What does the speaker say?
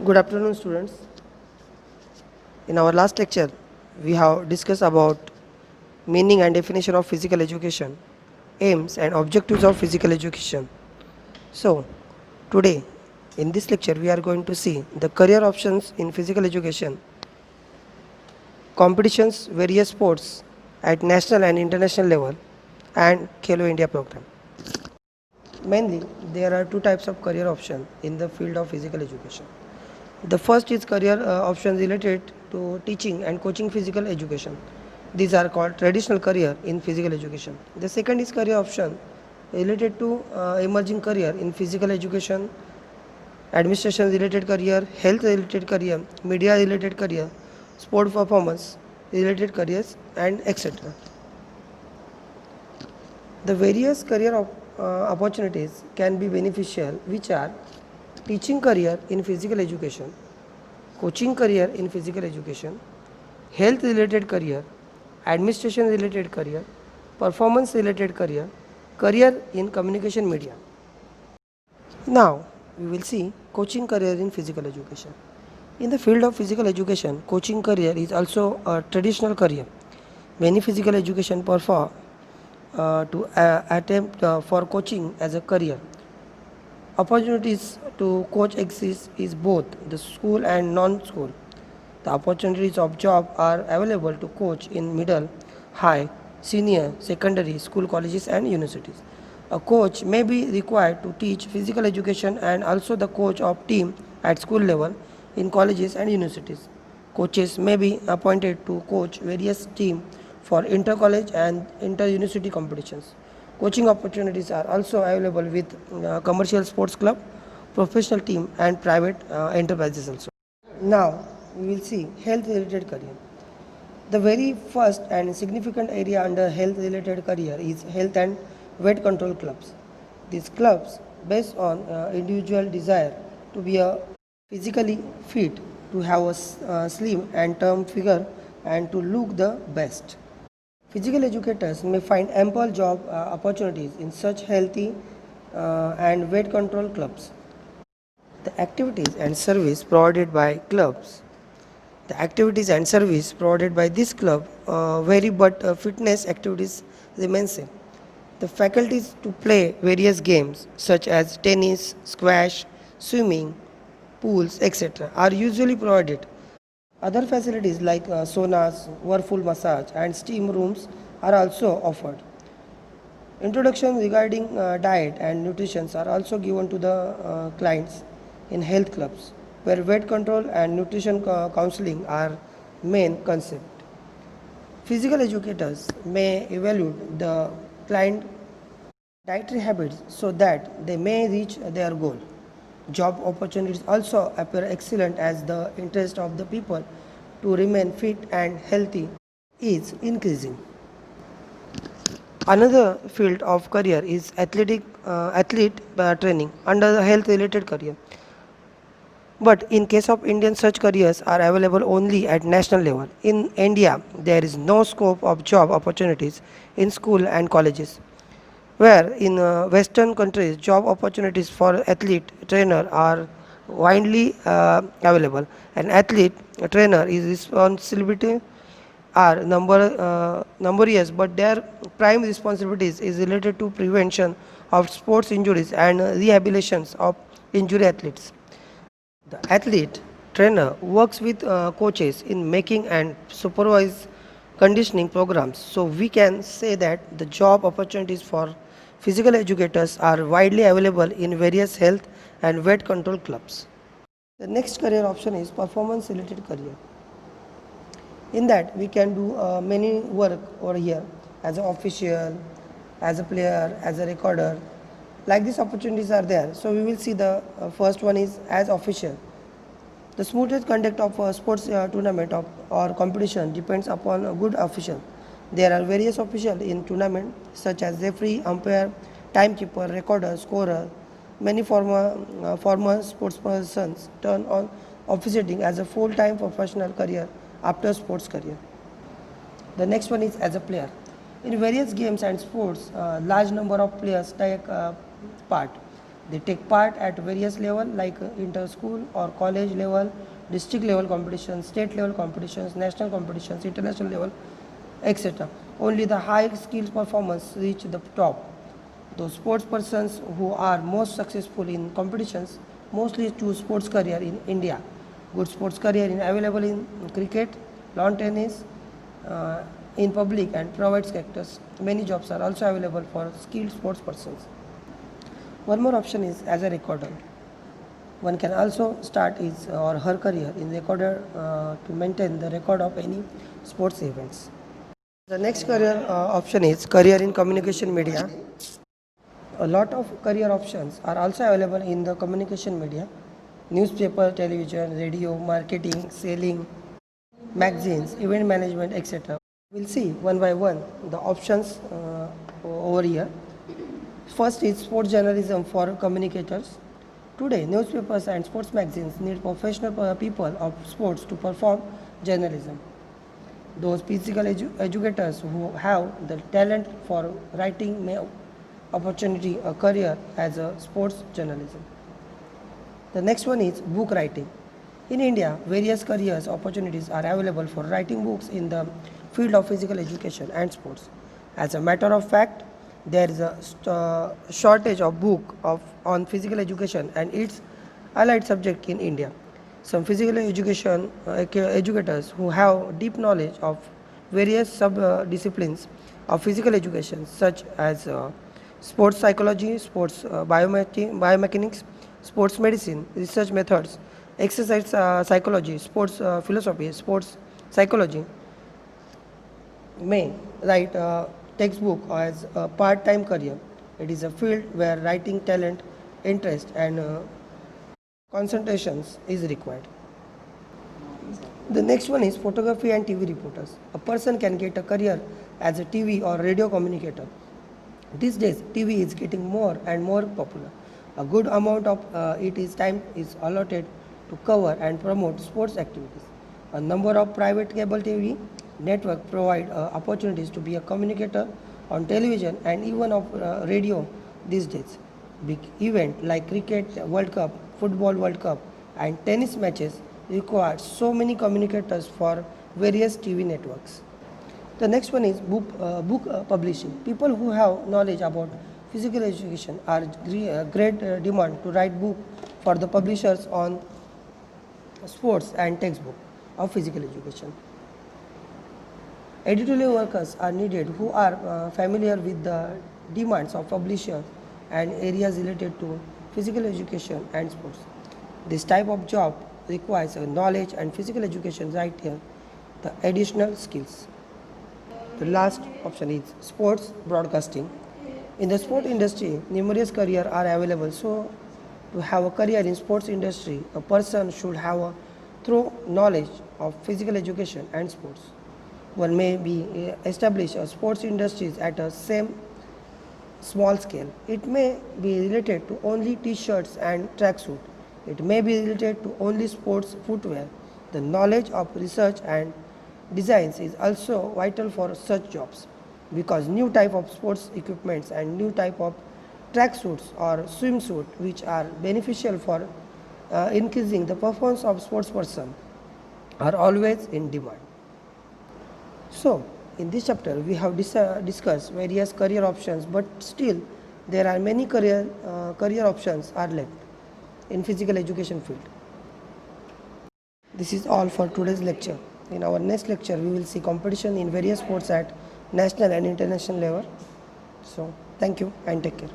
Good afternoon, students. In our last lecture, we have discussed about meaning and definition of physical education, aims and objectives of physical education. So, today in this lecture, we are going to see the career options in physical education, competitions, various sports at national and international level, and Khelo India program. Mainly, there are two types of career option in the field of physical education. The first is career options related to teaching and coaching physical education. These are called traditional career in physical education. The second is career option related to emerging career in physical education, administration related career, health related career, media related career, sport performance related careers, and etc. The various career opportunities can be beneficial, which are teaching career in physical education, coaching career in physical education, health related career, administration related career, performance related career, career in communication media. Now, we will see coaching career in physical education. In the field of physical education, coaching career is also a traditional career. Many physical education prefer to attempt for coaching as a career. Opportunities to coach exist is both the school and non-school. The opportunities of job are available to coach in middle, high, senior, secondary, school, colleges and universities. A coach may be required to teach physical education and also the coach of team at school level in colleges and universities. Coaches may be appointed to coach various teams for inter-college and inter-university competitions. Coaching opportunities are also available with commercial sports club, professional team and private enterprises also. Now we will see health related career. The very first and significant area under health related career is health and weight control clubs. These clubs, based on individual desire to be physically fit, to have a slim and term figure, and to look the best. Physical educators may find ample job opportunities in such healthy and weight control clubs. The activities and service provided by clubs. The activities and service provided by this club vary, but fitness activities remain same. The faculties to play various games such as tennis, squash, swimming, pools, etc. are usually provided. Other facilities like saunas, whirlpool massage, and steam rooms are also offered. Introduction regarding diet and nutrition are also given to the clients in health clubs, where weight control and nutrition counseling are main concept. Physical educators may evaluate the client dietary habits so that they may reach their goal. Job opportunities also appear excellent as the interest of the people to remain fit and healthy is increasing. Another field of career is athlete training under the health related career. But in case of Indian, such careers are available only at national level. In India, there is no scope of job opportunities in school and colleges. Where in Western countries, job opportunities for athlete trainer are widely available. An athlete trainer is responsibility are numerous, but their prime responsibilities is related to prevention of sports injuries and rehabilitations of injury athletes. The athlete trainer works with coaches in making and supervise conditioning programs. So we can say that the job opportunities for physical educators are widely available in various health and weight control clubs. The next career option is performance related career. In that we can do many work over here as an official, as a player, as a recorder. Like these opportunities are there. So we will see the first one is as official. The smoothest conduct of a sports tournament or competition depends upon a good official. There are various officials in tournament such as referee, umpire, timekeeper, recorder, scorer. Many former sportspersons turn on officiating as a full-time professional career after sports career. The next one is as a player. In various games and sports, large number of players take part. They take part at various level like inter-school or college level, district level competitions, state level competitions, national competitions, international level, etc. Only the high skills performance reach the top. Those sports persons who are most successful in competitions mostly choose sports career in India. Good sports career is available in cricket, lawn tennis, in public and private sectors. Many jobs are also available for skilled sports persons. One more option is as a recorder. One can also start his or her career in recorder to maintain the record of any sports events. The next career option is career in communication media. A lot of career options are also available in the communication media: newspaper, television, radio, marketing, selling, magazines, event management, etc. We'll see one by one the options over here. First is sports journalism for communicators. Today, newspapers and sports magazines need professional people of sports to perform journalism. Those physical educators who have the talent for writing may opportunity a career as a sports journalism. The next one is book writing. In India, various careers opportunities are available for writing books in the field of physical education and sports. As a matter of fact, there is a shortage of book on physical education and its allied subject in India. Some physical education educators who have deep knowledge of various sub-disciplines of physical education such as sports psychology, sports biomechanics, sports medicine, research methods, exercise psychology, sports philosophy, sports psychology, may write a textbook as a part-time career. It is a field where writing talent, interest and concentrations is required. The next one is photography and TV reporters. A person can get a career as a TV or radio communicator. These days, TV is getting more and more popular. A good amount of time is allotted to cover and promote sports activities. A number of private cable TV network provide opportunities to be a communicator on television and even of radio these days. Big event like cricket World Cup, football World Cup and tennis matches require so many communicators for various TV networks. The next one is book publishing. People who have knowledge about physical education are great demand to write book for the publishers on sports and textbook of physical education. Editorial workers are needed who are familiar with the demands of publishers and areas related to physical education and sports. This type of job requires a knowledge and physical education right here, the additional skills. The last option is sports broadcasting. In the sport industry, numerous careers are available. So, to have a career in sports industry, a person should have a thorough knowledge of physical education and sports. One may be establish a sports industries at a same small scale. It may be related to only t-shirts and tracksuit. It may be related to only sports footwear. The knowledge of research and designs is also vital for such jobs because new type of sports equipments and new type of tracksuits or swimsuit which are beneficial for increasing the performance of sports person are always in demand. So in this chapter we have discussed various career options, but still there are many career options are left in physical education field. This is all for today's lecture. In our next lecture, we will see competition in various sports at national and international level. So, thank you and take care.